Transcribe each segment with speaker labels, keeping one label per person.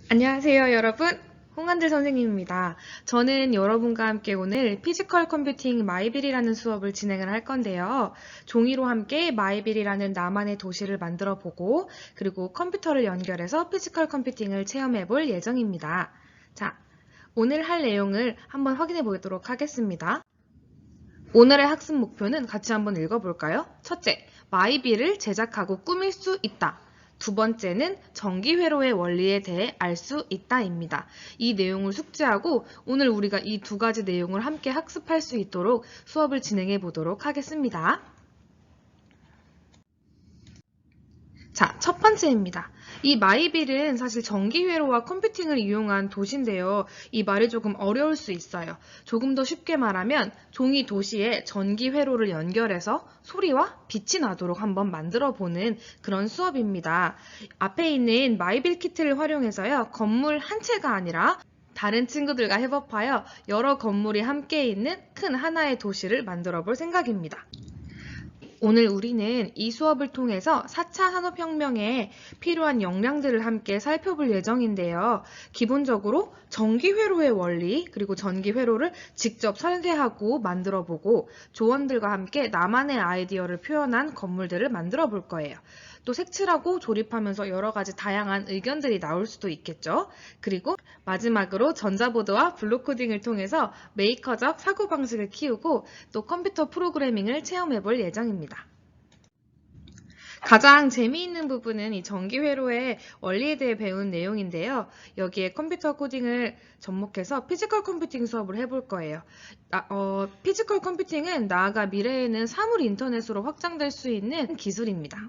Speaker 1: 안녕하세요, 여러분. 홍한들 선생님입니다. 저는 여러분과 함께 오늘 피지컬 컴퓨팅 마이빌이라는 수업을 진행을 할 건데요. 종이로 함께 마이빌이라는 나만의 도시를 만들어 보고, 그리고 컴퓨터를 연결해서 피지컬 컴퓨팅을 체험해 볼 예정입니다. 자, 오늘 할 내용을 한번 확인해 보도록 하겠습니다. 오늘의 학습 목표는 같이 한번 읽어볼까요? 첫째, 마이빌을 제작하고 꾸밀 수 있다. 두 번째는 전기회로의 원리에 대해 알 수 있다입니다. 이 내용을 숙지하고 오늘 우리가 이 두 가지 내용을 함께 학습할 수 있도록 수업을 진행해 보도록 하겠습니다. 자, 첫 번째입니다. 이 마이빌은 사실 전기회로와 컴퓨팅을 이용한 도시인데요. 이 말이 조금 어려울 수 있어요. 조금 더 쉽게 말하면 종이 도시에 전기회로를 연결해서 소리와 빛이 나도록 한번 만들어 보는 그런 수업입니다. 앞에 있는 마이빌 키트를 활용해서요. 건물 한 채가 아니라 다른 친구들과 협업하여 여러 건물이 함께 있는 큰 하나의 도시를 만들어 볼 생각입니다. 오늘 우리는 이 수업을 통해서 4차 산업혁명에 필요한 역량들을 함께 살펴볼 예정인데요. 기본적으로 전기회로의 원리, 그리고 전기회로를 직접 설계하고 만들어 보고 조원들과 함께 나만의 아이디어를 표현한 건물들을 만들어 볼 거예요. 또 색칠하고 조립하면서 여러 가지 다양한 의견들이 나올 수도 있겠죠. 그리고 마지막으로 전자보드와 블록코딩을 통해서 메이커적 사고방식을 키우고 또 컴퓨터 프로그래밍을 체험해 볼 예정입니다. 가장 재미있는 부분은 이 전기회로의 원리에 대해 배운 내용인데요. 여기에 컴퓨터 코딩을 접목해서 피지컬 컴퓨팅 수업을 해볼 거예요. 피지컬 컴퓨팅은 나아가 미래에는 사물 인터넷으로 확장될 수 있는 기술입니다.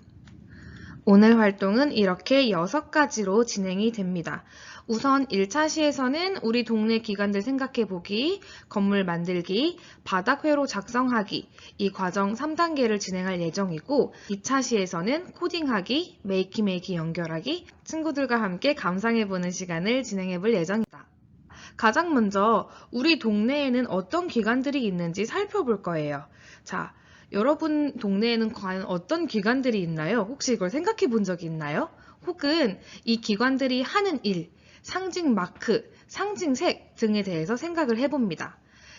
Speaker 1: 오늘 활동은 이렇게 6가지로 진행이 됩니다. 우선 1차 시에서는 우리 동네 기관들 생각해보기, 건물 만들기, 바닥회로 작성하기, 이 과정 3단계를 진행할 예정이고 2차 시에서는 코딩하기, 메이키 연결하기, 친구들과 함께 감상해보는 시간을 진행해볼 예정입니다. 가장 먼저 우리 동네에는 어떤 기관들이 있는지 살펴볼 거예요. 자, 여러분 동네에는 과연 어떤 기관들이 있나요? 혹시 이걸 생각해 본 적이 있나요? 혹은 이 기관들이 하는 일, 상징 마크, 상징색 등에 대해서 생각을 해봅니다.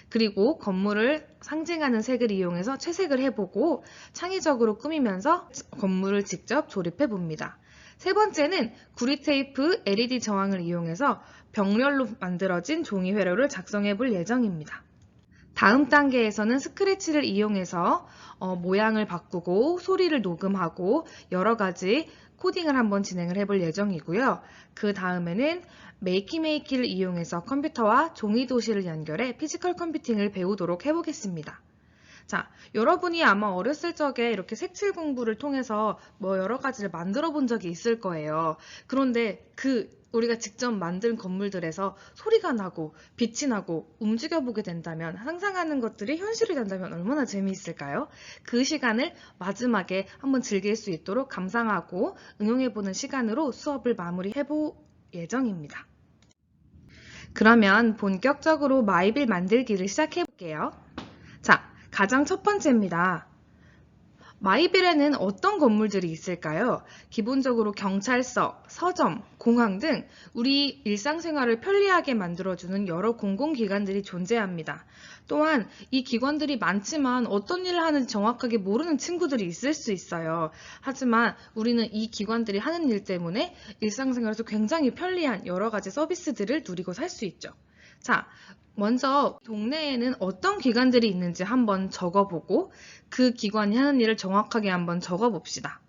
Speaker 1: 그리고 건물을 상징하는 색을 이용해서 채색을 해보고 창의적으로 꾸미면서 건물을 직접 조립해 봅니다. 세 번째는 구리테이프 LED 저항을 이용해서 벽렬로 만들어진 종이 회로를 작성해 볼 예정입니다. 다음 단계에서는 스크래치를 이용해서 모양을 바꾸고 소리를 녹음하고 여러 가지 코딩을 한번 진행을 해볼 예정이고요. 그 다음에는 메이키를 이용해서 컴퓨터와 종이 도시를 연결해 피지컬 컴퓨팅을 배우도록 해보겠습니다. 자, 여러분이 아마 어렸을 적에 이렇게 색칠 공부를 통해서 여러 가지를 만들어 본 적이 있을 거예요. 그런데 우리가 직접 만든 건물들에서 소리가 나고 빛이 나고 움직여 보게 된다면 상상하는 것들이 현실이 된다면 얼마나 재미있을까요? 그 시간을 마지막에 한번 즐길 수 있도록 감상하고 응용해 보는 시간으로 수업을 마무리해 볼 예정입니다. 그러면 본격적으로 마이빌 만들기를 시작해 볼게요. 자, 가장 첫 번째입니다. 마이빌에는 어떤 건물들이 있을까요? 기본적으로 경찰서, 서점, 공항 등 우리 일상생활을 편리하게 만들어주는 여러 공공기관들이 존재합니다. 또한 이 기관들이 많지만 어떤 일을 하는지 정확하게 모르는 친구들이 있을 수 있어요. 하지만 우리는 이 기관들이 하는 일 때문에 일상생활에서 굉장히 편리한 여러 가지 서비스들을 누리고 살 수 있죠. 자, 먼저 동네에는 어떤 기관들이 있는지 한번 적어보고 그 기관이 하는 일을 정확하게 한번 적어봅시다.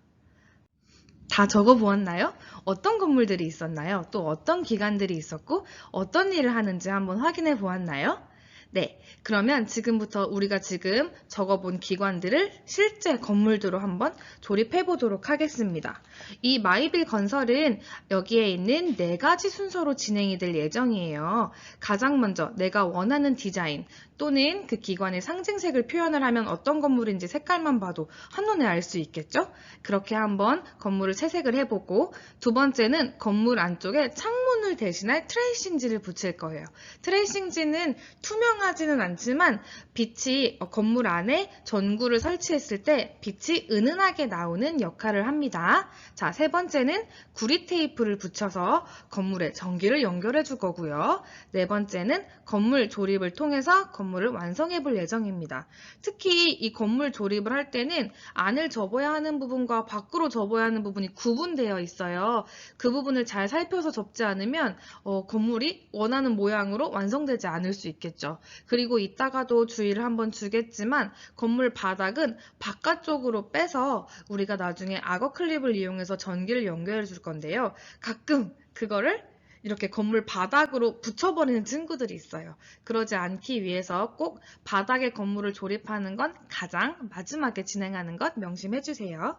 Speaker 1: 다 적어보았나요? 어떤 건물들이 있었나요? 또 어떤 기관들이 있었고 어떤 일을 하는지 한번 확인해 보았나요? 네, 그러면 지금부터 우리가 지금 적어본 기관들을 실제 건물들로 한번 조립해 보도록 하겠습니다. 이 마이빌 건설은 여기에 있는 4가지 순서로 진행이 될 예정이에요. 가장 먼저 내가 원하는 디자인 또는 그 기관의 상징색을 표현을 하면 어떤 건물인지 색깔만 봐도 한눈에 알 수 있겠죠? 그렇게 한번 건물을 채색을 해보고 두 번째는 건물 안쪽에 창문을 창문을 대신할 트레이싱지를 붙일 거예요. 트레이싱지는 투명하지는 않지만 빛이 건물 안에 전구를 설치했을 때 빛이 은은하게 나오는 역할을 합니다. 자, 세 번째는 구리 테이프를 붙여서 건물에 전기를 연결해 줄 거고요. 네 번째는 건물 조립을 통해서 건물을 완성해 볼 예정입니다. 특히 이 건물 조립을 할 때는 안을 접어야 하는 부분과 밖으로 접어야 하는 부분이 구분되어 있어요. 그 부분을 잘 살펴서 접지 않으면 건물이 원하는 모양으로 완성되지 않을 수 있겠죠. 그리고 이따가도 주의를 한번 주겠지만 건물 바닥은 바깥쪽으로 빼서 우리가 나중에 악어 클립을 이용해서 전기를 연결해 줄 건데요. 가끔 그거를 이렇게 건물 바닥으로 붙여버리는 친구들이 있어요. 그러지 않기 위해서 꼭 바닥에 건물을 조립하는 건 가장 마지막에 진행하는 것 명심해 주세요.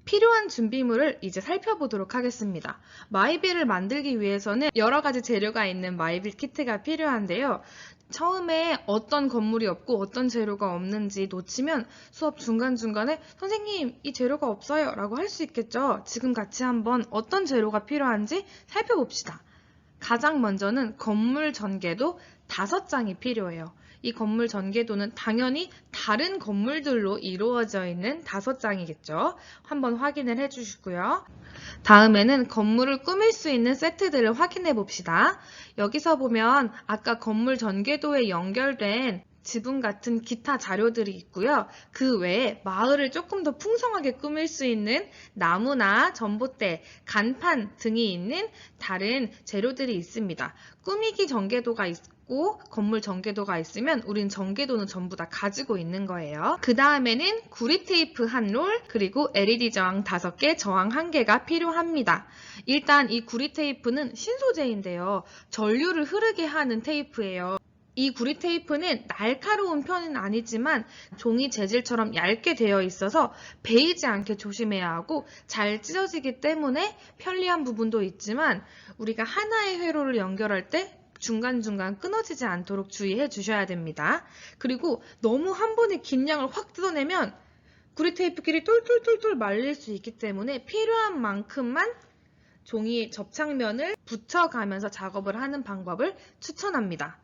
Speaker 1: 필요한 준비물을 이제 살펴보도록 하겠습니다. 마이빌을 만들기 위해서는 여러 가지 재료가 있는 마이빌 키트가 필요한데요. 처음에 어떤 건물이 없고 어떤 재료가 없는지 놓치면 수업 중간중간에 선생님 이 재료가 없어요 라고 할 수 있겠죠. 지금 같이 한번 어떤 재료가 필요한지 살펴봅시다. 가장 먼저는 건물 전개도 5장이 필요해요. 이 건물 전개도는 당연히 다른 건물들로 이루어져 있는 5장이겠죠. 한번 확인을 해주시고요. 다음에는 건물을 꾸밀 수 있는 세트들을 확인해 봅시다. 여기서 보면 아까 건물 전개도에 연결된 지붕 같은 기타 자료들이 있고요. 그 외에 마을을 조금 더 풍성하게 꾸밀 수 있는 나무나 전봇대, 간판 등이 있는 다른 재료들이 있습니다. 꾸미기 전개도가 있고 건물 전개도가 있으면 우린 전개도는 전부 다 가지고 있는 거예요. 그 다음에는 구리 테이프 1롤 그리고 LED 저항 5개, 저항 1개가 필요합니다. 일단 이 구리 테이프는 신소재인데요. 전류를 흐르게 하는 테이프예요. 이 구리 테이프는 날카로운 편은 아니지만 종이 재질처럼 얇게 되어 있어서 베이지 않게 조심해야 하고 잘 찢어지기 때문에 편리한 부분도 있지만 우리가 하나의 회로를 연결할 때 중간중간 끊어지지 않도록 주의해 주셔야 됩니다. 그리고 너무 한 번에 긴 양을 확 뜯어내면 구리 테이프끼리 똘똘똘똘 말릴 수 있기 때문에 필요한 만큼만 종이 접착면을 붙여가면서 작업을 하는 방법을 추천합니다.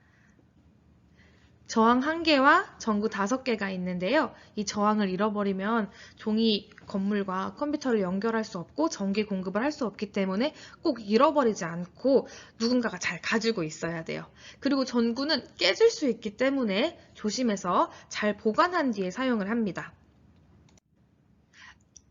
Speaker 1: 저항 1개와 전구 5개가 있는데요. 이 저항을 잃어버리면 종이 건물과 컴퓨터를 연결할 수 없고 전기 공급을 할 수 없기 때문에 꼭 잃어버리지 않고 누군가가 잘 가지고 있어야 돼요. 그리고 전구는 깨질 수 있기 때문에 조심해서 잘 보관한 뒤에 사용을 합니다.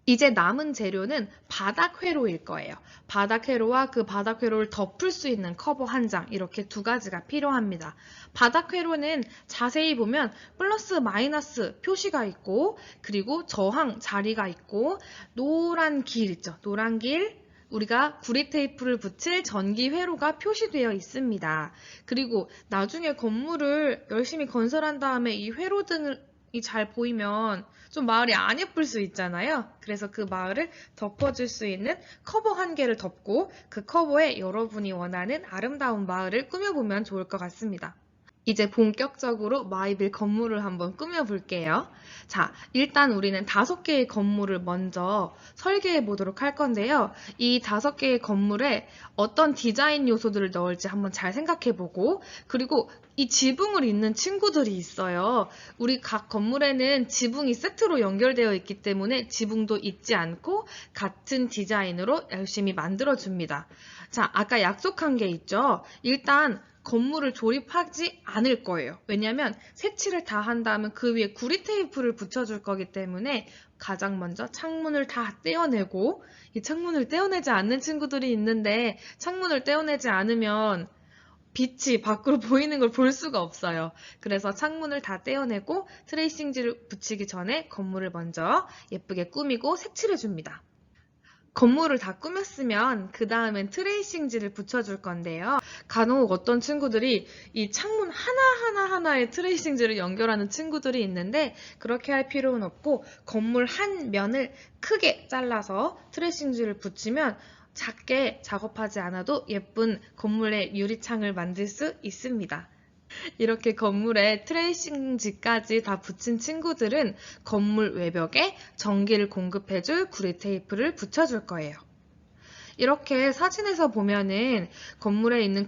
Speaker 1: 이제 남은 재료는 바닥 회로일 거예요. 바닥 회로와 그 바닥 회로를 덮을 수 있는 커버 1장 이렇게 2가지가 필요합니다. 바닥 회로는 자세히 보면 플러스 마이너스 표시가 있고 그리고 저항 자리가 있고 노란 길 있죠. 노란 길 우리가 구리 테이프를 붙일 전기 회로가 표시되어 있습니다. 그리고 나중에 건물을 열심히 건설한 다음에 이 회로등이 잘 보이면 좀 마을이 안 예쁠 수 있잖아요. 그래서 그 마을을 덮어줄 수 있는 커버 1개를 덮고 그 커버에 여러분이 원하는 아름다운 마을을 꾸며보면 좋을 것 같습니다. 이제 본격적으로 마이빌 건물을 한번 꾸며볼게요. 자, 일단 우리는 5개의 건물을 먼저 설계해 보도록 할 건데요. 이 5개의 건물에 어떤 디자인 요소들을 넣을지 한번 잘 생각해 보고 그리고 이 지붕을 잇는 친구들이 있어요. 우리 각 건물에는 지붕이 세트로 연결되어 있기 때문에 지붕도 잇지 않고 같은 디자인으로 열심히 만들어줍니다. 자, 아까 약속한 게 있죠. 일단 건물을 조립하지 않을 거예요. 왜냐하면 색칠을 다 한 다음에 그 위에 구리 테이프를 붙여줄 거기 때문에 가장 먼저 창문을 다 떼어내고 이 창문을 떼어내지 않는 친구들이 있는데 창문을 떼어내지 않으면 빛이 밖으로 보이는 걸 볼 수가 없어요. 그래서 창문을 다 떼어내고 트레이싱지를 붙이기 전에 건물을 먼저 예쁘게 꾸미고 색칠해줍니다. 건물을 다 꾸몄으면 그 다음엔 트레이싱지를 붙여줄 건데요. 간혹 어떤 친구들이 이 창문 하나하나에 트레이싱지를 연결하는 친구들이 있는데 그렇게 할 필요는 없고 건물 한 면을 크게 잘라서 트레이싱지를 붙이면 작게 작업하지 않아도 예쁜 건물의 유리창을 만들 수 있습니다. 이렇게 건물에 트레이싱지까지 다 붙인 친구들은 건물 외벽에 전기를 공급해줄 구리 테이프를 붙여줄 거예요. 이렇게 사진에서 보면은 건물에 있는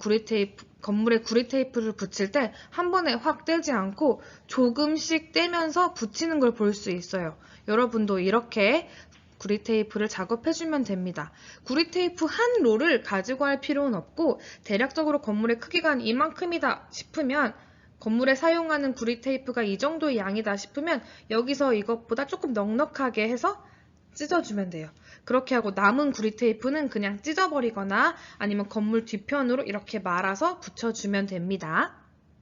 Speaker 1: 건물에 구리 테이프를 붙일 때 한 번에 확 떼지 않고 조금씩 떼면서 붙이는 걸 볼 수 있어요. 여러분도 이렇게 구리 테이프를 작업해주면 됩니다. 구리 테이프 한 롤을 가지고 할 필요는 없고 대략적으로 건물의 크기가 한 이만큼이다 싶으면 건물에 사용하는 구리 테이프가 이 정도의 양이다 싶으면 여기서 이것보다 조금 넉넉하게 해서 찢어주면 돼요. 그렇게 하고 남은 구리 테이프는 그냥 찢어버리거나 아니면 건물 뒤편으로 이렇게 말아서 붙여주면 됩니다.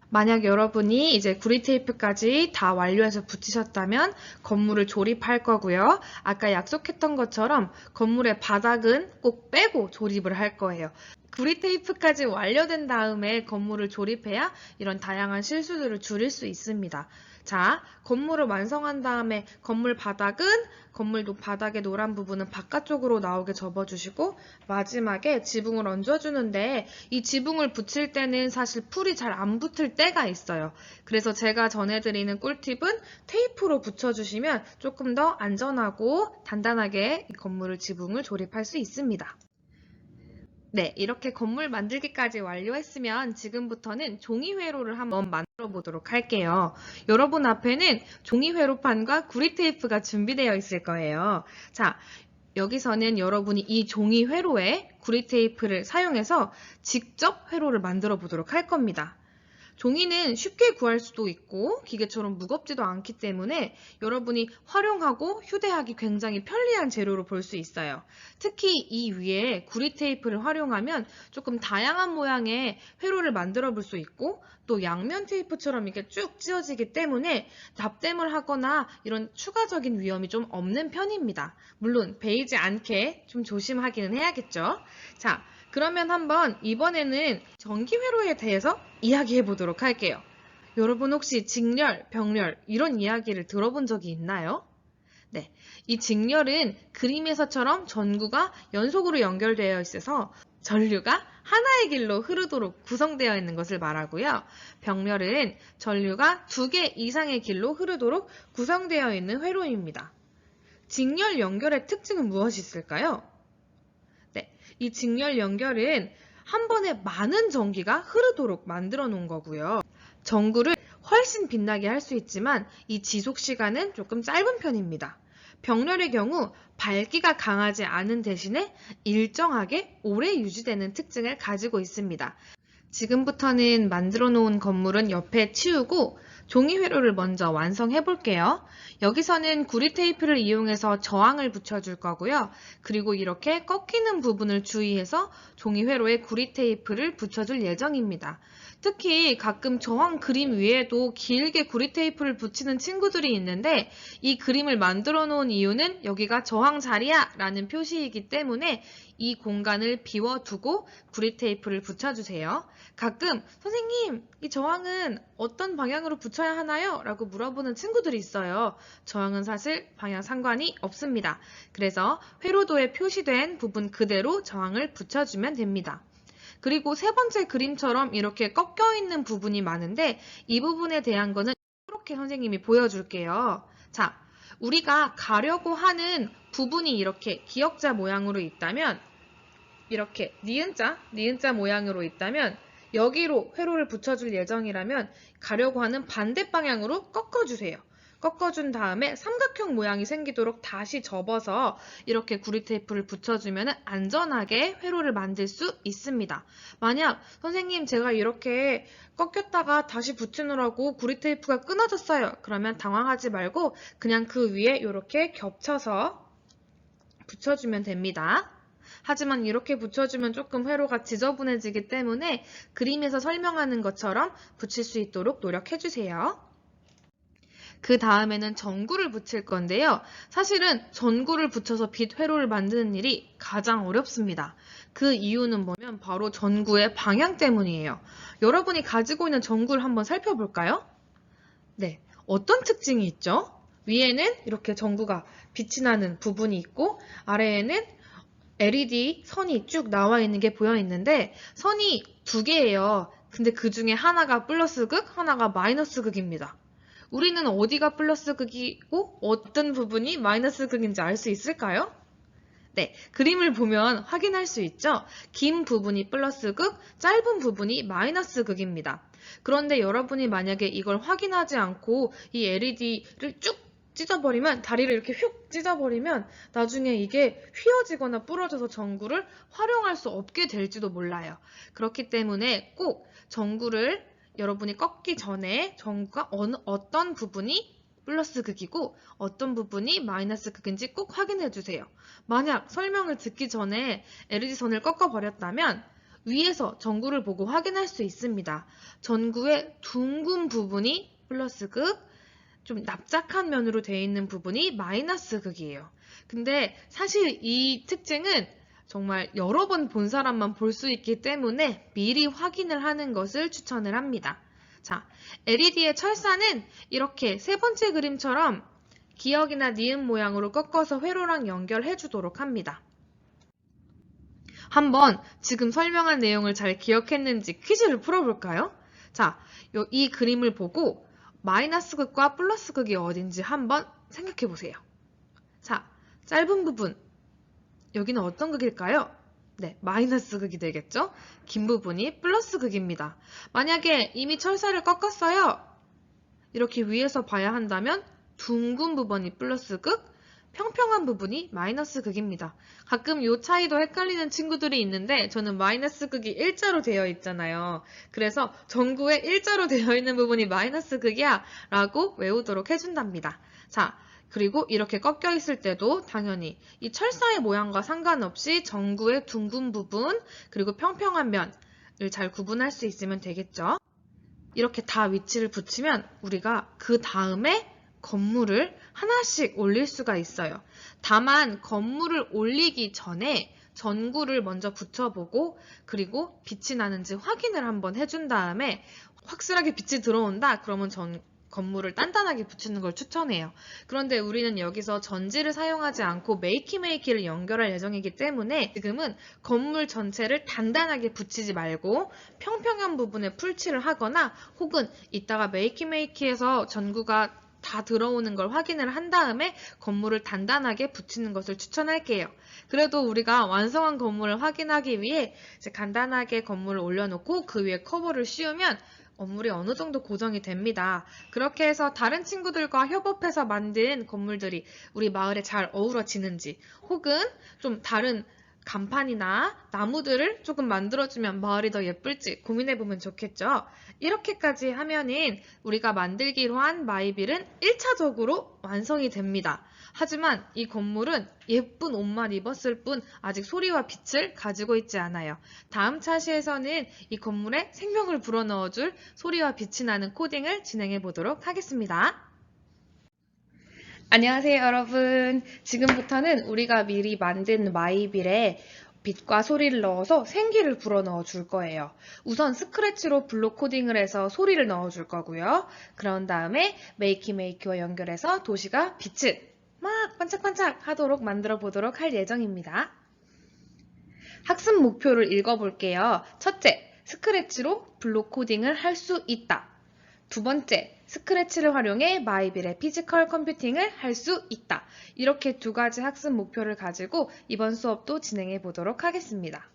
Speaker 1: 만약 여러분이 이제 구리 테이프까지 다 완료해서 붙이셨다면 건물을 조립할 거고요. 아까 약속했던 것처럼 건물의 바닥은 꼭 빼고 조립을 할 거예요. 구리 테이프까지 완료된 다음에 건물을 조립해야 이런 다양한 실수들을 줄일 수 있습니다. 자, 건물을 완성한 다음에 건물 바닥의 노란 부분은 바깥쪽으로 나오게 접어주시고 마지막에 지붕을 얹어주는데 이 지붕을 붙일 때는 사실 풀이 잘 안 붙을 때가 있어요. 그래서 제가 전해드리는 꿀팁은 테이프로 붙여주시면 조금 더 안전하고 단단하게 이 건물을 지붕을 조립할 수 있습니다. 네, 이렇게 건물 만들기까지 완료했으면 지금부터는 종이 회로를 한번 만들어 보도록 할게요. 여러분 앞에는 종이 회로판과 구리 테이프가 준비되어 있을 거예요. 자, 여기서는 여러분이 이 종이 회로에 구리 테이프를 사용해서 직접 회로를 만들어 보도록 할 겁니다. 종이는 쉽게 구할 수도 있고 기계처럼 무겁지도 않기 때문에 여러분이 활용하고 휴대하기 굉장히 편리한 재료로 볼 수 있어요. 특히 이 위에 구리 테이프를 활용하면 조금 다양한 모양의 회로를 만들어 볼 수 있고 또 양면 테이프처럼 이렇게 쭉 찢어지기 때문에 납땜을 하거나 이런 추가적인 위험이 좀 없는 편입니다. 물론 베이지 않게 좀 조심하기는 해야겠죠. 자, 그러면 한번 이번에는 전기회로에 대해서 이야기해 보도록 할게요. 여러분 혹시 직렬, 병렬 이런 이야기를 들어본 적이 있나요? 네, 이 직렬은 그림에서처럼 전구가 연속으로 연결되어 있어서 전류가 하나의 길로 흐르도록 구성되어 있는 것을 말하고요. 병렬은 전류가 2개 이상의 길로 흐르도록 구성되어 있는 회로입니다. 직렬 연결의 특징은 무엇이 있을까요? 네, 이 직렬 연결은 한 번에 많은 전기가 흐르도록 만들어 놓은 거고요. 전구를 훨씬 빛나게 할 수 있지만 이 지속 시간은 조금 짧은 편입니다. 병렬의 경우 밝기가 강하지 않은 대신에 일정하게 오래 유지되는 특징을 가지고 있습니다. 지금부터는 만들어 놓은 건물은 옆에 치우고 종이 회로를 먼저 완성해 볼게요. 여기서는 구리 테이프를 이용해서 저항을 붙여줄 거고요. 그리고 이렇게 꺾이는 부분을 주의해서 종이 회로에 구리 테이프를 붙여줄 예정입니다. 특히 가끔 저항 그림 위에도 길게 구리 테이프를 붙이는 친구들이 있는데 이 그림을 만들어 놓은 이유는 여기가 저항 자리야 라는 표시이기 때문에 이 공간을 비워두고 구리 테이프를 붙여주세요. 가끔 선생님, 이 저항은 어떤 방향으로 붙여야 하나요? 라고 물어보는 친구들이 있어요. 저항은 사실 방향 상관이 없습니다. 그래서 회로도에 표시된 부분 그대로 저항을 붙여주면 됩니다. 그리고 세 번째 그림처럼 이렇게 꺾여 있는 부분이 많은데 이 부분에 대한 거는 이렇게 선생님이 보여줄게요. 자, 우리가 가려고 하는 부분이 이렇게 기역자 모양으로 있다면 이렇게 니은자 모양으로 있다면 여기로 회로를 붙여줄 예정이라면 가려고 하는 반대 방향으로 꺾어주세요. 꺾어준 다음에 삼각형 모양이 생기도록 다시 접어서 이렇게 구리 테이프를 붙여주면 안전하게 회로를 만들 수 있습니다. 만약 선생님 제가 이렇게 꺾였다가 다시 붙이느라고 구리 테이프가 끊어졌어요. 그러면 당황하지 말고 그냥 그 위에 이렇게 겹쳐서 붙여주면 됩니다. 하지만 이렇게 붙여주면 조금 회로가 지저분해지기 때문에 그림에서 설명하는 것처럼 붙일 수 있도록 노력해주세요. 그 다음에는 전구를 붙일 건데요. 사실은 전구를 붙여서 빛 회로를 만드는 일이 가장 어렵습니다. 그 이유는 뭐냐면 바로 전구의 방향 때문이에요. 여러분이 가지고 있는 전구를 한번 살펴볼까요? 네, 어떤 특징이 있죠? 위에는 이렇게 전구가 빛이 나는 부분이 있고 아래에는 LED 선이 쭉 나와 있는 게 보여 있는데 선이 2개예요. 근데 그 중에 하나가 플러스 극, 하나가 마이너스 극입니다. 우리는 어디가 플러스 극이고 어떤 부분이 마이너스 극인지 알 수 있을까요? 네, 그림을 보면 확인할 수 있죠? 긴 부분이 플러스 극, 짧은 부분이 마이너스 극입니다. 그런데 여러분이 만약에 이걸 확인하지 않고 이 LED를 쭉 찢어버리면, 다리를 이렇게 휙 찢어버리면 나중에 이게 휘어지거나 부러져서 전구를 활용할 수 없게 될지도 몰라요. 그렇기 때문에 꼭 전구를 여러분이 꺾기 전에 전구가 어떤 부분이 플러스 극이고 어떤 부분이 마이너스 극인지 꼭 확인해 주세요. 만약 설명을 듣기 전에 LED 선을 꺾어버렸다면 위에서 전구를 보고 확인할 수 있습니다. 전구의 둥근 부분이 플러스 극, 좀 납작한 면으로 되어 있는 부분이 마이너스 극이에요. 근데 사실 이 특징은 정말 여러 번 본 사람만 볼 수 있기 때문에 미리 확인을 하는 것을 추천을 합니다. 자, LED의 철사는 이렇게 세 번째 그림처럼 기역이나 니은 모양으로 꺾어서 회로랑 연결해 주도록 합니다. 한번 지금 설명한 내용을 잘 기억했는지 퀴즈를 풀어볼까요? 자, 이 그림을 보고 마이너스 극과 플러스 극이 어딘지 한번 생각해 보세요. 자, 짧은 부분, 여기는 어떤 극일까요? 네, 마이너스 극이 되겠죠? 긴 부분이 플러스 극입니다. 만약에 이미 철사를 꺾었어요. 이렇게 위에서 봐야 한다면 둥근 부분이 플러스 극, 평평한 부분이 마이너스 극입니다. 가끔 이 차이도 헷갈리는 친구들이 있는데 저는 마이너스 극이 일자로 되어 있잖아요. 그래서 전구에 일자로 되어 있는 부분이 마이너스 극이야 라고 외우도록 해준답니다. 자, 그리고 이렇게 꺾여 있을 때도 당연히 이 철사의 모양과 상관없이 전구의 둥근 부분 그리고 평평한 면을 잘 구분할 수 있으면 되겠죠. 이렇게 다 위치를 붙이면 우리가 그 다음에 건물을 하나씩 올릴 수가 있어요. 다만 건물을 올리기 전에 전구를 먼저 붙여보고 그리고 빛이 나는지 확인을 한번 해준 다음에 확실하게 빛이 들어온다? 그러면 건물을 단단하게 붙이는 걸 추천해요. 그런데 우리는 여기서 전지를 사용하지 않고 메이키를 연결할 예정이기 때문에 지금은 건물 전체를 단단하게 붙이지 말고 평평한 부분에 풀칠을 하거나 혹은 이따가 메이키에서 전구가 다 들어오는 걸 확인을 한 다음에 건물을 단단하게 붙이는 것을 추천할게요. 그래도 우리가 완성한 건물을 확인하기 위해 이제 간단하게 건물을 올려놓고 그 위에 커버를 씌우면 건물이 어느 정도 고정이 됩니다. 그렇게 해서 다른 친구들과 협업해서 만든 건물들이 우리 마을에 잘 어우러지는지 혹은 좀 다른 간판이나 나무들을 조금 만들어주면 마을이 더 예쁠지 고민해보면 좋겠죠. 이렇게까지 하면은 우리가 만들기로 한 마이빌은 1차적으로 완성이 됩니다. 하지만 이 건물은 예쁜 옷만 입었을 뿐 아직 소리와 빛을 가지고 있지 않아요. 다음 차시에서는 이 건물에 생명을 불어넣어줄 소리와 빛이 나는 코딩을 진행해 보도록 하겠습니다. 안녕하세요, 여러분. 지금부터는 우리가 미리 만든 마이빌에 빛과 소리를 넣어서 생기를 불어넣어 줄 거예요. 우선 스크래치로 블록 코딩을 해서 소리를 넣어 줄 거고요. 그런 다음에 메이키와 연결해서 도시가 빛을 막 반짝반짝 하도록 만들어 보도록 할 예정입니다. 학습 목표를 읽어볼게요. 첫째, 스크래치로 블록 코딩을 할 수 있다. 두 번째, 스크래치를 활용해 마이빌의 피지컬 컴퓨팅을 할 수 있다. 이렇게 두 가지 학습 목표를 가지고 이번 수업도 진행해 보도록 하겠습니다.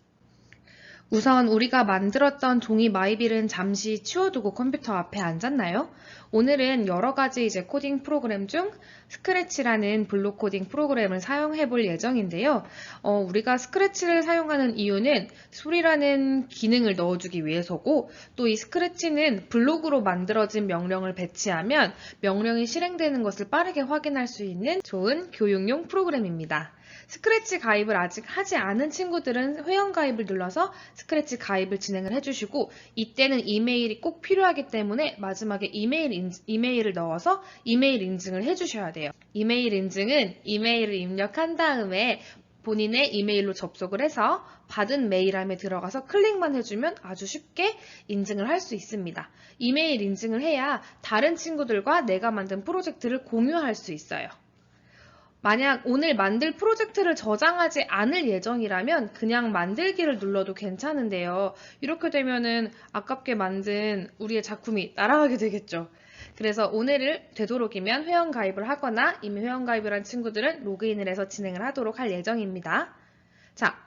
Speaker 1: 우선 우리가 만들었던 종이 마이빌은 잠시 치워두고 컴퓨터 앞에 앉았나요? 오늘은 여러 가지 이제 코딩 프로그램 중 스크래치라는 블록 코딩 프로그램을 사용해 볼 예정인데요. 우리가 스크래치를 사용하는 이유는 소리라는 기능을 넣어주기 위해서고 또 이 스크래치는 블록으로 만들어진 명령을 배치하면 명령이 실행되는 것을 빠르게 확인할 수 있는 좋은 교육용 프로그램입니다. 스크래치 가입을 아직 하지 않은 친구들은 회원가입을 눌러서 스크래치 가입을 진행을 해주시고 이때는 이메일이 꼭 필요하기 때문에 마지막에 이메일을 넣어서 이메일 인증을 해주셔야 돼요. 이메일 인증은 이메일을 입력한 다음에 본인의 이메일로 접속을 해서 받은 메일함에 들어가서 클릭만 해주면 아주 쉽게 인증을 할 수 있습니다. 이메일 인증을 해야 다른 친구들과 내가 만든 프로젝트를 공유할 수 있어요. 만약 오늘 만들 프로젝트를 저장하지 않을 예정이라면 그냥 만들기를 눌러도 괜찮은데요. 이렇게 되면은 아깝게 만든 우리의 작품이 날아가게 되겠죠. 그래서 오늘을 되도록이면 회원가입을 하거나 이미 회원가입을 한 친구들은 로그인을 해서 진행을 하도록 할 예정입니다. 자,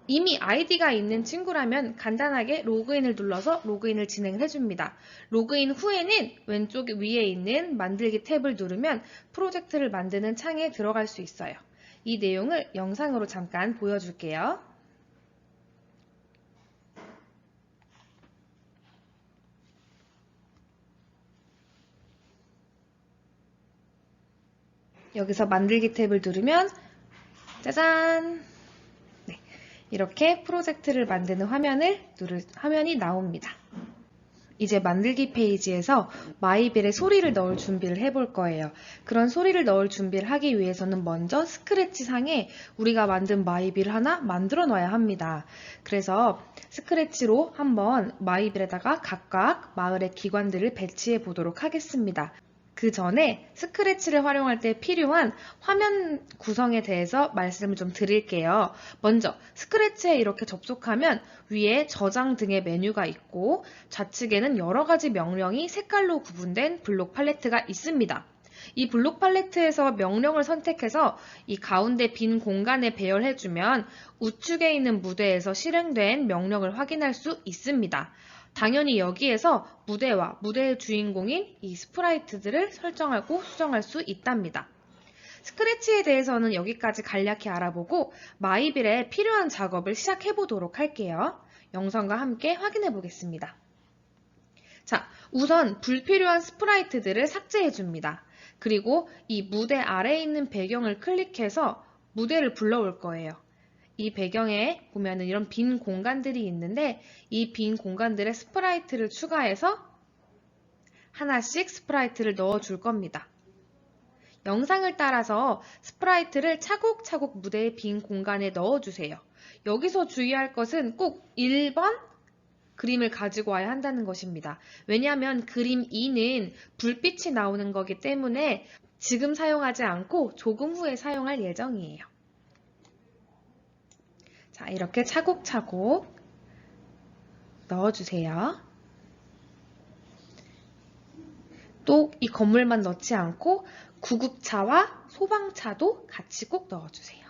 Speaker 1: 이미 아이디가 있는 친구라면 간단하게 로그인을 눌러서 로그인을 진행을 해줍니다. 로그인 후에는 왼쪽 위에 있는 만들기 탭을 누르면 프로젝트를 만드는 창에 들어갈 수 있어요. 이 내용을 영상으로 잠깐 보여줄게요. 여기서 만들기 탭을 누르면 짜잔! 네, 이렇게 프로젝트를 만드는 화면이 나옵니다. 이제 만들기 페이지에서 마이빌에 소리를 넣을 준비를 해볼 거예요. 그런 소리를 넣을 준비를 하기 위해서는 먼저 스크래치 상에 우리가 만든 마이빌을 하나 만들어 놔야 합니다. 그래서 스크래치로 한번 마이빌에다가 각각 마을의 기관들을 배치해 보도록 하겠습니다. 그 전에 스크래치를 활용할 때 필요한 화면 구성에 대해서 말씀을 좀 드릴게요. 먼저 스크래치에 이렇게 접속하면 위에 저장 등의 메뉴가 있고 좌측에는 여러 가지 명령이 색깔로 구분된 블록 팔레트가 있습니다. 이 블록 팔레트에서 명령을 선택해서 이 가운데 빈 공간에 배열해주면 우측에 있는 무대에서 실행된 명령을 확인할 수 있습니다. 당연히 여기에서 무대와 무대의 주인공인 이 스프라이트들을 설정하고 수정할 수 있답니다. 스크래치에 대해서는 여기까지 간략히 알아보고 마이빌에 필요한 작업을 시작해 보도록 할게요. 영상과 함께 확인해 보겠습니다. 자, 우선 불필요한 스프라이트들을 삭제해 줍니다. 그리고 이 무대 아래에 있는 배경을 클릭해서 무대를 불러올 거예요. 이 배경에 보면은 이런 빈 공간들이 있는데 이 빈 공간들에 스프라이트를 추가해서 하나씩 스프라이트를 넣어 줄 겁니다. 영상을 따라서 스프라이트를 차곡차곡 무대의 빈 공간에 넣어 주세요. 여기서 주의할 것은 꼭 1번 그림을 가지고 와야 한다는 것입니다. 왜냐하면 그림 2는 불빛이 나오는 거기 때문에 지금 사용하지 않고 조금 후에 사용할 예정이에요. 자, 이렇게 차곡차곡 넣어주세요. 또 이 건물만 넣지 않고 구급차와 소방차도 같이 꼭 넣어주세요.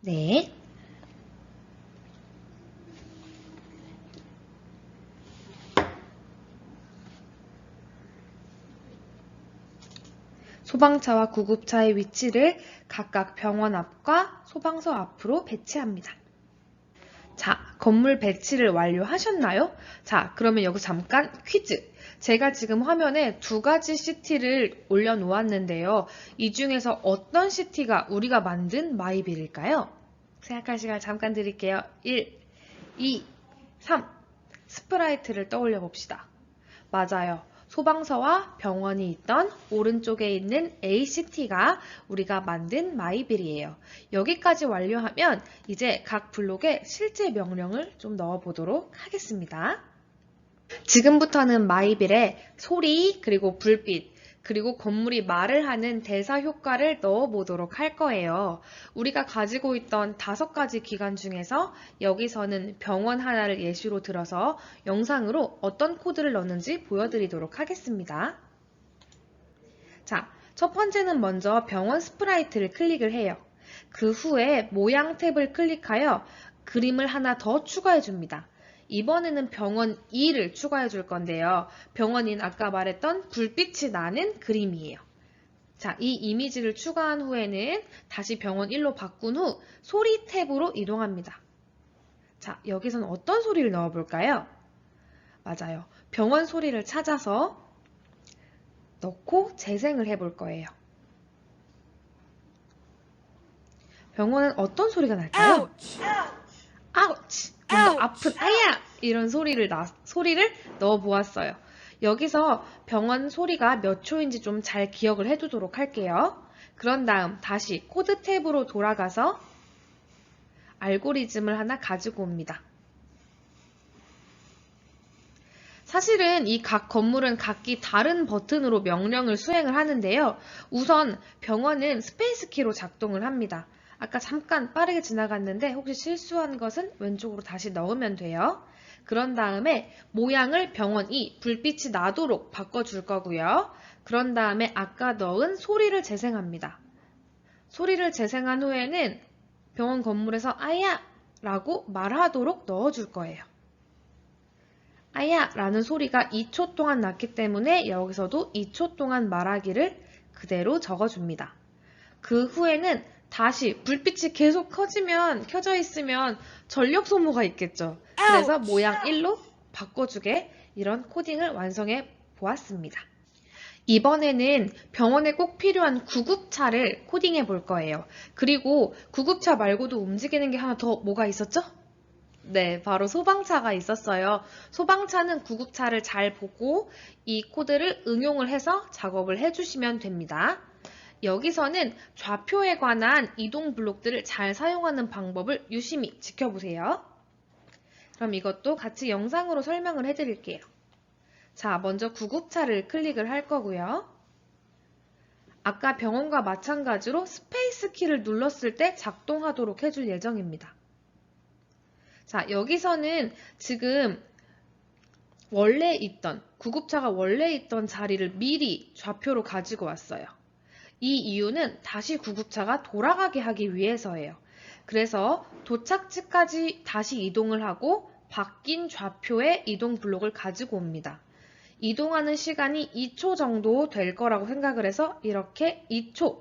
Speaker 1: 네. 소방차와 구급차의 위치를 각각 병원 앞과 소방서 앞으로 배치합니다. 자, 건물 배치를 완료하셨나요? 자, 그러면 여기서 잠깐 퀴즈. 제가 지금 화면에 두 가지 시티를 올려놓았는데요. 이 중에서 어떤 시티가 우리가 만든 마이빌일까요? 생각할 시간 잠깐 드릴게요. 1, 2, 3. 스프라이트를 떠올려 봅시다. 맞아요. 소방서와 병원이 있던 오른쪽에 있는 ACT가 우리가 만든 마이빌이에요. 여기까지 완료하면 이제 각 블록에 실제 명령을 좀 넣어보도록 하겠습니다. 지금부터는 마이빌에 소리, 그리고 불빛, 그리고 건물이 말을 하는 대사 효과를 넣어보도록 할 거예요. 우리가 가지고 있던 5가지 기관 중에서 여기서는 병원 하나를 예시로 들어서 영상으로 어떤 코드를 넣는지 보여드리도록 하겠습니다. 자, 첫 번째는 먼저 병원 스프라이트를 클릭을 해요. 그 후에 모양 탭을 클릭하여 그림을 하나 더 추가해 줍니다. 이번에는 병원 2를 추가해 줄 건데요. 병원 2는 아까 말했던 불빛이 나는 그림이에요. 자, 이 이미지를 추가한 후에는 다시 병원 1로 바꾼 후 소리 탭으로 이동합니다. 자, 여기서는 어떤 소리를 넣어볼까요? 맞아요. 병원 소리를 찾아서 넣고 재생을 해볼 거예요. 병원은 어떤 소리가 날까요? 아우치! 뭔가 아픈 아야! 이런 소리를 넣어 보았어요. 여기서 병원 소리가 몇 초인지 좀 잘 기억을 해두도록 할게요. 그런 다음 다시 코드 탭으로 돌아가서 알고리즘을 하나 가지고 옵니다. 사실은 이 각 건물은 각기 다른 버튼으로 명령을 수행을 하는데요. 우선 병원은 스페이스 키로 작동을 합니다. 아까 잠깐 빠르게 지나갔는데 혹시 실수한 것은 왼쪽으로 다시 넣으면 돼요. 그런 다음에 모양을 병원 2, 불빛이 나도록 바꿔줄 거고요. 그런 다음에 아까 넣은 소리를 재생합니다. 소리를 재생한 후에는 병원 건물에서 아야! 라고 말하도록 넣어줄 거예요. 아야! 라는 소리가 2초 동안 났기 때문에 여기서도 2초 동안 말하기를 그대로 적어줍니다. 그 후에는 다시 불빛이 계속 켜져 있으면 전력 소모가 있겠죠. 그래서 모양 1로 바꿔주게 이런 코딩을 완성해 보았습니다. 이번에는 병원에 꼭 필요한 구급차를 코딩해 볼 거예요. 그리고 구급차 말고도 움직이는 게 하나 더 뭐가 있었죠? 네, 바로 소방차가 있었어요. 소방차는 구급차를 잘 보고 이 코드를 응용을 해서 작업을 해주시면 됩니다. 여기서는 좌표에 관한 이동 블록들을 잘 사용하는 방법을 유심히 지켜보세요. 그럼 이것도 같이 영상으로 설명을 해드릴게요. 자, 먼저 구급차를 클릭을 할 거고요. 아까 병원과 마찬가지로 스페이스 키를 눌렀을 때 작동하도록 해줄 예정입니다. 자, 여기서는 지금 구급차가 원래 있던 자리를 미리 좌표로 가지고 왔어요. 이 이유는 다시 구급차가 돌아가게 하기 위해서예요. 그래서 도착지까지 다시 이동을 하고 바뀐 좌표의 이동 블록을 가지고 옵니다. 이동하는 시간이 2초 정도 될 거라고 생각을 해서 이렇게 2초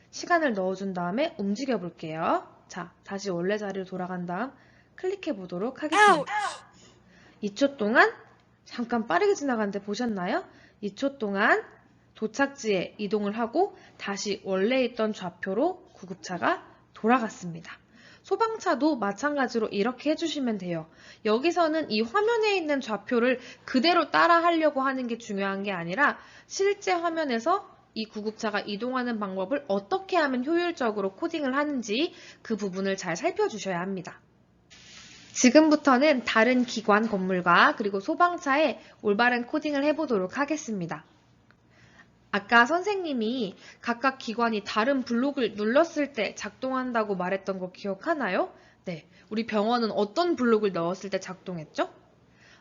Speaker 1: 시간을 넣어준 다음에 움직여 볼게요. 자, 다시 원래 자리로 돌아간 다음 클릭해 보도록 하겠습니다. 2초 동안 잠깐 빠르게 지나갔는데 보셨나요? 2초 동안 도착지에 이동을 하고 다시 원래 있던 좌표로 구급차가 돌아갔습니다. 소방차도 마찬가지로 이렇게 해주시면 돼요. 여기서는 이 화면에 있는 좌표를 그대로 따라 하려고 하는 게 중요한 게 아니라 실제 화면에서 이 구급차가 이동하는 방법을 어떻게 하면 효율적으로 코딩을 하는지 그 부분을 잘 살펴주셔야 합니다. 지금부터는 다른 기관 건물과 그리고 소방차에 올바른 코딩을 해보도록 하겠습니다. 아까 선생님이 각각 기관이 다른 블록을 눌렀을 때 작동한다고 말했던 거 기억하나요? 네, 우리 병원은 어떤 블록을 넣었을 때 작동했죠?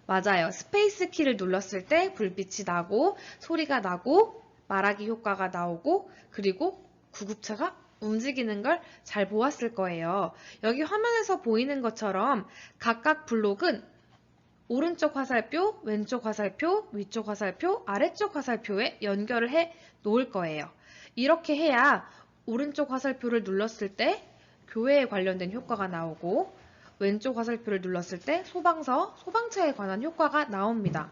Speaker 1: 맞아요. 스페이스 키를 눌렀을 때 불빛이 나고 소리가 나고 말하기 효과가 나오고 그리고 구급차가 움직이는 걸 잘 보았을 거예요. 여기 화면에서 보이는 것처럼 각각 블록은 오른쪽 화살표, 왼쪽 화살표, 위쪽 화살표, 아래쪽 화살표에 연결을 해 놓을 거예요. 이렇게 해야 오른쪽 화살표를 눌렀을 때 교회에 관련된 효과가 나오고 왼쪽 화살표를 눌렀을 때 소방차에 관한 효과가 나옵니다.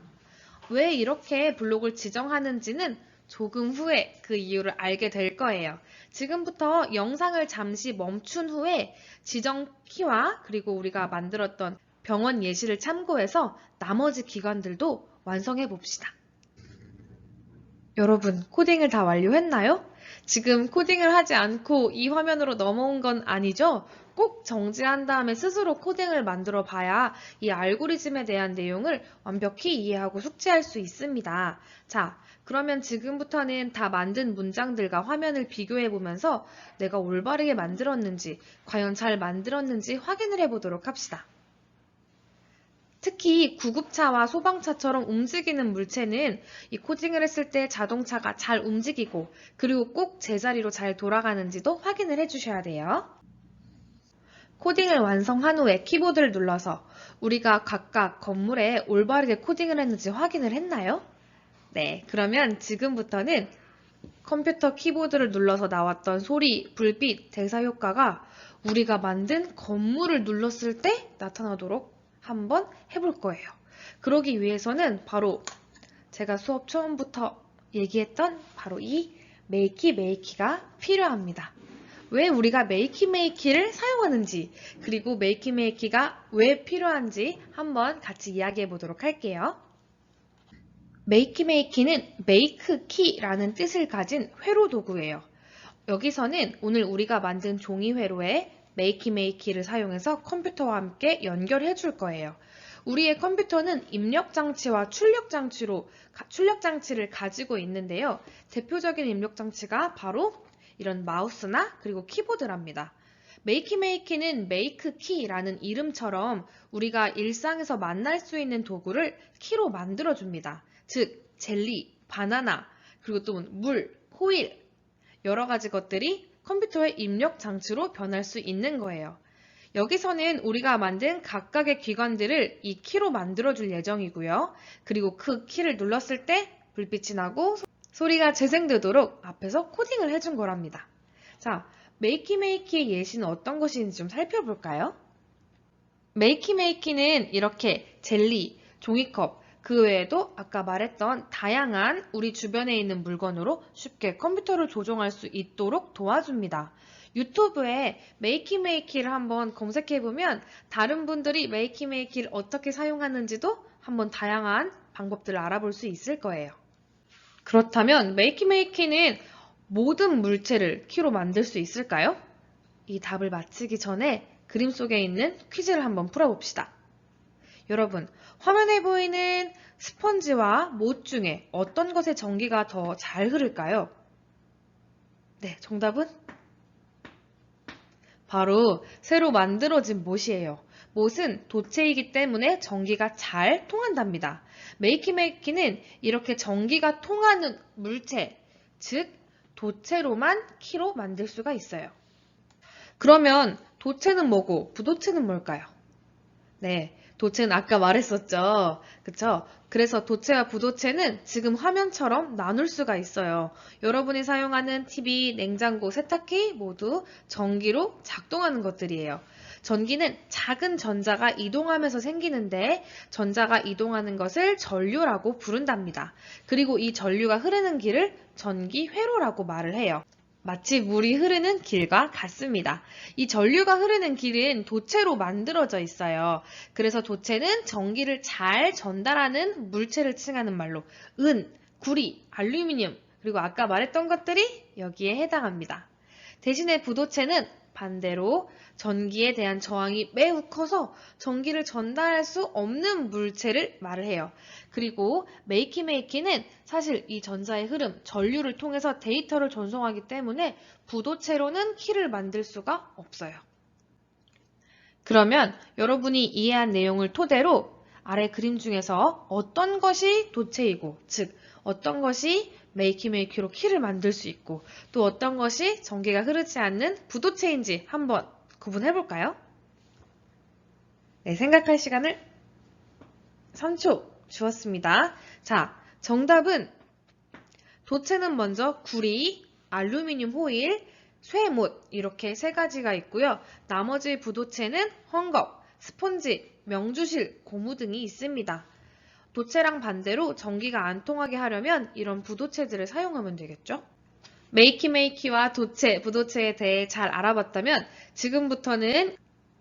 Speaker 1: 왜 이렇게 블록을 지정하는지는 조금 후에 그 이유를 알게 될 거예요. 지금부터 영상을 잠시 멈춘 후에 지정 키와 그리고 우리가 만들었던 병원 예시를 참고해서 나머지 기관들도 완성해 봅시다. 여러분, 코딩을 다 완료했나요? 지금 코딩을 하지 않고 이 화면으로 넘어온 건 아니죠? 꼭 정지한 다음에 스스로 코딩을 만들어 봐야 이 알고리즘에 대한 내용을 완벽히 이해하고 숙지할 수 있습니다. 자, 그러면 지금부터는 다 만든 문장들과 화면을 비교해 보면서 내가 올바르게 만들었는지, 과연 잘 만들었는지 확인을 해 보도록 합시다. 특히 구급차와 소방차처럼 움직이는 물체는 이 코딩을 했을 때 자동차가 잘 움직이고 그리고 꼭 제자리로 잘 돌아가는지도 확인을 해주셔야 돼요. 코딩을 완성한 후에 키보드를 눌러서 우리가 각각 건물에 올바르게 코딩을 했는지 확인을 했나요? 네, 그러면 지금부터는 컴퓨터 키보드를 눌러서 나왔던 소리, 불빛, 대사 효과가 우리가 만든 건물을 눌렀을 때 나타나도록 한번 해볼 거예요. 그러기 위해서는 바로 제가 수업 처음부터 얘기했던 바로 이 메이키가 필요합니다. 왜 우리가 메이키를 사용하는지 그리고 메이키가 왜 필요한지 한번 같이 이야기해 보도록 할게요. 메이키는 메이크 키라는 뜻을 가진 회로 도구예요. 여기서는 오늘 우리가 만든 종이 회로에 메이키를 사용해서 컴퓨터와 함께 연결해 줄 거예요. 우리의 컴퓨터는 입력장치와 출력장치를 가지고 있는데요. 대표적인 입력장치가 바로 이런 마우스나 그리고 키보드랍니다. 메이키는 메이크키라는 이름처럼 우리가 일상에서 만날 수 있는 도구를 키로 만들어줍니다. 즉, 젤리, 바나나, 그리고 또 물, 호일, 여러 가지 것들이 컴퓨터의 입력 장치로 변할 수 있는 거예요. 여기서는 우리가 만든 각각의 기관들을 이 키로 만들어줄 예정이고요. 그리고 그 키를 눌렀을 때 불빛이 나고 소리가 재생되도록 앞에서 코딩을 해준 거랍니다. 자, 메이키메이키의 예시는 어떤 것인지 좀 살펴볼까요? 메이키메이키는 이렇게 젤리, 종이컵, 그 외에도 아까 말했던 다양한 우리 주변에 있는 물건으로 쉽게 컴퓨터를 조종할 수 있도록 도와줍니다. 유튜브에 메이키메이키를 한번 검색해보면 다른 분들이 메이키메이키를 어떻게 사용하는지도 한번 다양한 방법들을 알아볼 수 있을 거예요. 그렇다면 메이키메이키는 모든 물체를 키로 만들 수 있을까요? 이 답을 맞히기 전에 그림 속에 있는 퀴즈를 한번 풀어봅시다. 여러분, 화면에 보이는 스펀지와 못 중에 어떤 것의 전기가 더 잘 흐를까요? 네, 정답은 바로 새로 만들어진 못이에요. 못은 도체이기 때문에 전기가 잘 통한답니다. 메이키메이키는 이렇게 전기가 통하는 물체, 즉 도체로만 키로 만들 수가 있어요. 그러면 도체는 뭐고 부도체는 뭘까요? 네, 도체는 아까 말했었죠. 그쵸? 그래서 도체와 부도체는 지금 화면처럼 나눌 수가 있어요. 여러분이 사용하는 TV, 냉장고, 세탁기 모두 전기로 작동하는 것들이에요. 전기는 작은 전자가 이동하면서 생기는데 전자가 이동하는 것을 전류라고 부른답니다. 그리고 이 전류가 흐르는 길을 전기회로라고 말을 해요. 마치 물이 흐르는 길과 같습니다. 이 전류가 흐르는 길은 도체로 만들어져 있어요. 그래서 도체는 전기를 잘 전달하는 물체를 칭하는 말로 은, 구리, 알루미늄, 그리고 아까 말했던 것들이 여기에 해당합니다. 대신에 부도체는 반대로 전기에 대한 저항이 매우 커서 전기를 전달할 수 없는 물체를 말을 해요. 그리고 메이키메이키는 사실 이 전자의 흐름, 전류를 통해서 데이터를 전송하기 때문에 부도체로는 키를 만들 수가 없어요. 그러면 여러분이 이해한 내용을 토대로 아래 그림 중에서 어떤 것이 도체이고, 즉 어떤 것이 메이키메이키로 키를 만들 수 있고 또 어떤 것이 전기가 흐르지 않는 부도체인지 한번 구분해 볼까요? 네, 생각할 시간을 3초 주었습니다. 자, 정답은 도체는 먼저 구리, 알루미늄 호일, 쇠못 이렇게 세 가지가 있고요. 나머지 부도체는 헝겊, 스폰지, 명주실, 고무 등이 있습니다. 도체랑 반대로 전기가 안 통하게 하려면 이런 부도체들을 사용하면 되겠죠? 메이키메이키와 도체, 부도체에 대해 잘 알아봤다면 지금부터는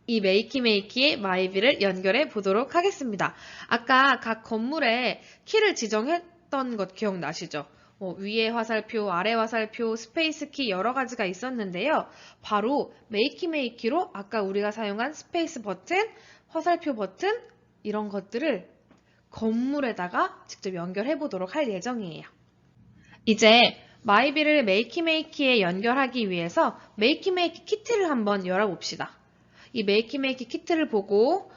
Speaker 1: 이 메이키메이키의 마이비를 연결해 보도록 하겠습니다. 아까 각 건물에 키를 지정했던 것 기억나시죠? 위에 화살표, 아래 화살표, 스페이스 키 여러 가지가 있었는데요. 바로 메이키메이키로 아까 우리가 사용한 스페이스 버튼, 화살표 버튼 이런 것들을 건물에다가 직접 연결해 보도록 할 예정이에요. 이제 마이비를 메이키메이키에 연결하기 위해서 메이키메이키 키트를 한번 열어봅시다. 이 메이키메이키 키트를 보고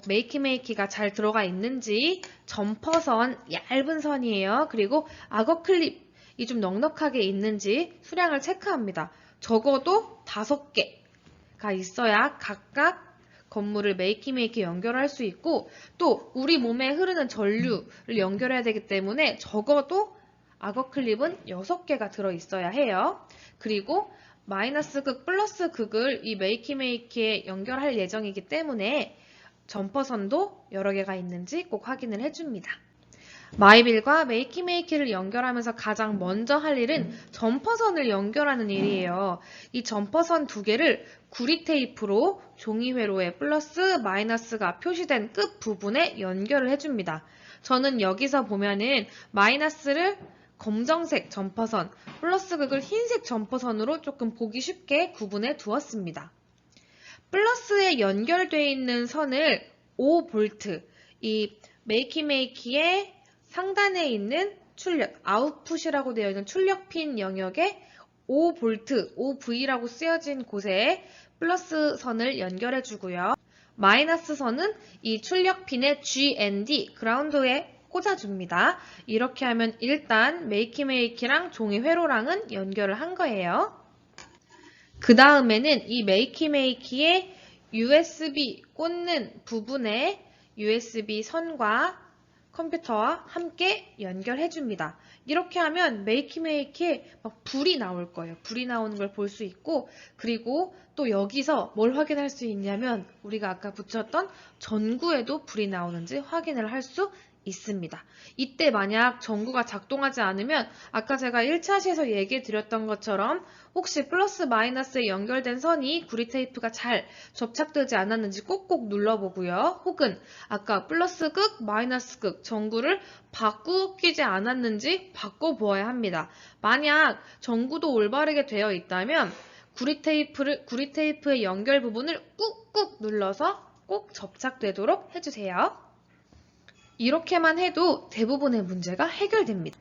Speaker 1: 메이키메이키가 잘 들어가 있는지 점퍼선, 얇은 선이에요. 그리고 악어 클립이 좀 넉넉하게 있는지 수량을 체크합니다. 적어도 5개가 있어야 각각 건물을 메이키메이키 연결할 수 있고 또 우리 몸에 흐르는 전류를 연결해야 되기 때문에 적어도 악어 클립은 6개가 들어있어야 해요. 그리고 마이너스 극, 플러스 극을 이 메이키메이키에 연결할 예정이기 때문에 점퍼선도 여러 개가 있는지 꼭 확인을 해줍니다. 마이빌과 메이키메이키를 연결하면서 가장 먼저 할 일은 점퍼선을 연결하는 일이에요. 이 점퍼선 2개를 구리 테이프로 종이회로에 플러스, 마이너스가 표시된 끝 부분에 연결을 해줍니다. 저는 여기서 보면은 마이너스를 검정색 점퍼선, 플러스 극을 흰색 점퍼선으로 조금 보기 쉽게 구분해 두었습니다. 플러스에 연결되어 있는 선을 5V, 이 메이키메이키의 상단에 있는 출력, 아웃풋이라고 되어 있는 출력 핀 영역에 5V, 5V라고 쓰여진 곳에 플러스 선을 연결해 주고요. 마이너스 선은 이 출력 핀의 GND, 그라운드에 꽂아줍니다. 이렇게 하면 일단 메이키메이키랑 종이 회로랑은 연결을 한 거예요. 그 다음에는 이 메이키메이키의 USB 꽂는 부분에 USB 선과 컴퓨터와 함께 연결해줍니다. 이렇게 하면 메이키메이키에 막 불이 나올 거예요. 불이 나오는 걸 볼 수 있고, 그리고 또 여기서 뭘 확인할 수 있냐면 우리가 아까 붙였던 전구에도 불이 나오는지 확인을 할 수 있습니다. 이때 만약 전구가 작동하지 않으면 아까 제가 1차 시에서 얘기해 드렸던 것처럼 혹시 플러스 마이너스에 연결된 선이 구리 테이프가 잘 접착되지 않았는지 꼭꼭 눌러보고요. 혹은 아까 플러스 극, 마이너스 극 전구를 바꾸지 않았는지 바꿔보아야 합니다. 만약 전구도 올바르게 되어 있다면 구리 테이프의 연결 부분을 꾹꾹 눌러서 꼭 접착되도록 해주세요. 이렇게만 해도 대부분의 문제가 해결됩니다.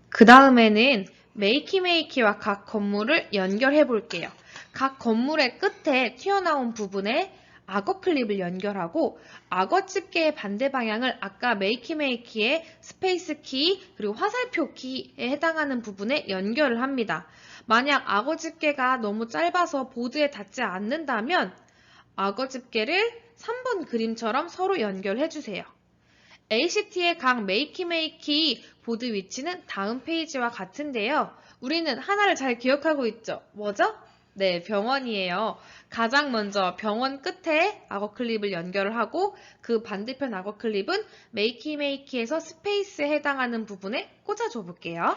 Speaker 1: 그 다음에는 메이키메이키와 각 건물을 연결해 볼게요. 각 건물의 끝에 튀어나온 부분에 악어 클립을 연결하고 악어 집게의 반대 방향을 아까 메이키메이키의 스페이스 키 그리고 화살표 키에 해당하는 부분에 연결을 합니다. 만약 악어 집게가 너무 짧아서 보드에 닿지 않는다면 악어 집게를 3번 그림처럼 서로 연결해 주세요. ACT의 각 메이키메이키 보드 위치는 다음 페이지와 같은데요. 우리는 하나를 잘 기억하고 있죠? 뭐죠? 네, 병원이에요. 가장 먼저 병원 끝에 악어 클립을 연결을 하고 그 반대편 악어 클립은 메이키메이키에서 스페이스에 해당하는 부분에 꽂아줘 볼게요.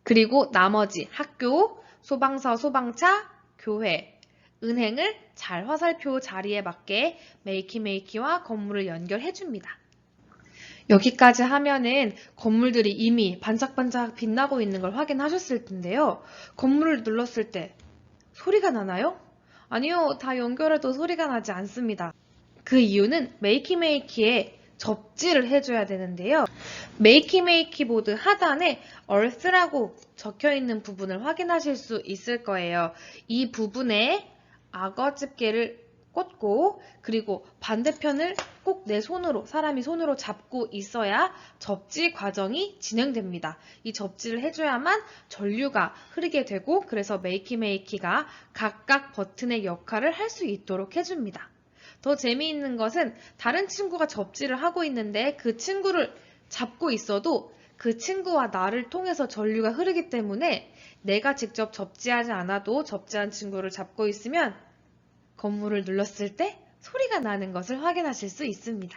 Speaker 1: 그리고 나머지 학교, 소방서, 소방차, 교회, 은행을 잘 화살표 자리에 맞게 메이키메이키와 건물을 연결해줍니다. 여기까지 하면은 건물들이 이미 반짝반짝 빛나고 있는 걸 확인하셨을 텐데요. 건물을 눌렀을 때 소리가 나나요? 아니요, 다 연결해도 소리가 나지 않습니다. 그 이유는 메이키메이키에 접지를 해줘야 되는데요. 메이키메이키 보드 하단에 Earth라고 적혀있는 부분을 확인하실 수 있을 거예요. 이 부분에 악어 집게를 꽂고 그리고 반대편을 꼭 내 손으로 사람이 손으로 잡고 있어야 접지 과정이 진행됩니다. 이 접지를 해줘야만 전류가 흐르게 되고 그래서 메이키메이키가 각각 버튼의 역할을 할 수 있도록 해줍니다. 더 재미있는 것은 다른 친구가 접지를 하고 있는데 그 친구를 잡고 있어도 그 친구와 나를 통해서 전류가 흐르기 때문에 내가 직접 접지하지 않아도 접지한 친구를 잡고 있으면 건물을 눌렀을 때 소리가 나는 것을 확인하실 수 있습니다.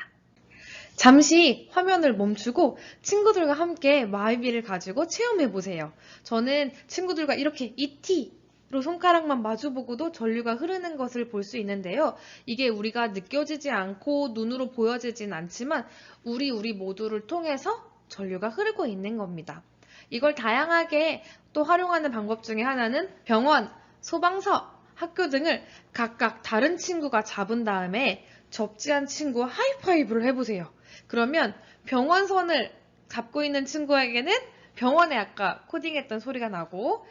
Speaker 1: 잠시 화면을 멈추고 친구들과 함께 마이비를 가지고 체험해 보세요. 저는 친구들과 이렇게 ET로 손가락만 마주보고도 전류가 흐르는 것을 볼 수 있는데요. 이게 우리가 느껴지지 않고 눈으로 보여지진 않지만 우리 모두를 통해서 전류가 흐르고 있는 겁니다. 이걸 다양하게 또 활용하는 방법 중에 하나는 병원, 소방서, 학교 등을 각각 다른 친구가 잡은 다음에 접지한 친구와 하이파이브를 해보세요. 그러면 병원선을 잡고 있는 친구에게는 병원에 아까 코딩했던 소리가 나고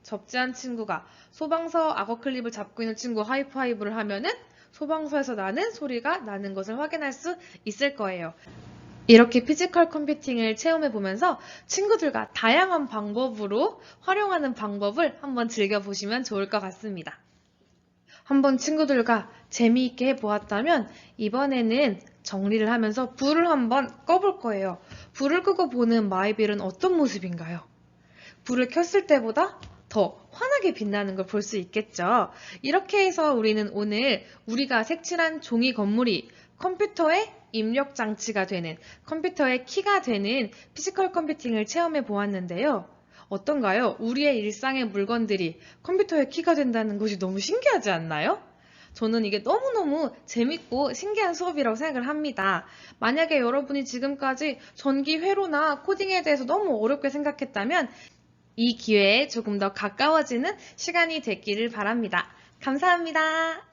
Speaker 1: 접지한 친구가 소방서 악어 클립을 잡고 있는 친구 하이파이브를 하면은 소방서에서 나는 소리가 나는 것을 확인할 수 있을 거예요. 이렇게 피지컬 컴퓨팅을 체험해보면서 친구들과 다양한 방법으로 활용하는 방법을 한번 즐겨보시면 좋을 것 같습니다. 한번 친구들과 재미있게 해보았다면 이번에는 정리를 하면서 불을 한번 꺼볼 거예요. 불을 끄고 보는 마이빌은 어떤 모습인가요? 불을 켰을 때보다 더 환하게 빛나는 걸 볼 수 있겠죠. 이렇게 해서 우리는 오늘 우리가 색칠한 종이 건물이 컴퓨터의 입력 장치가 되는, 컴퓨터의 키가 되는 피지컬 컴퓨팅을 체험해 보았는데요. 어떤가요? 우리의 일상의 물건들이 컴퓨터의 키가 된다는 것이 너무 신기하지 않나요? 저는 이게 너무너무 재밌고 신기한 수업이라고 생각을 합니다. 만약에 여러분이 지금까지 전기 회로나 코딩에 대해서 너무 어렵게 생각했다면 이 기회에 조금 더 가까워지는 시간이 됐기를 바랍니다. 감사합니다.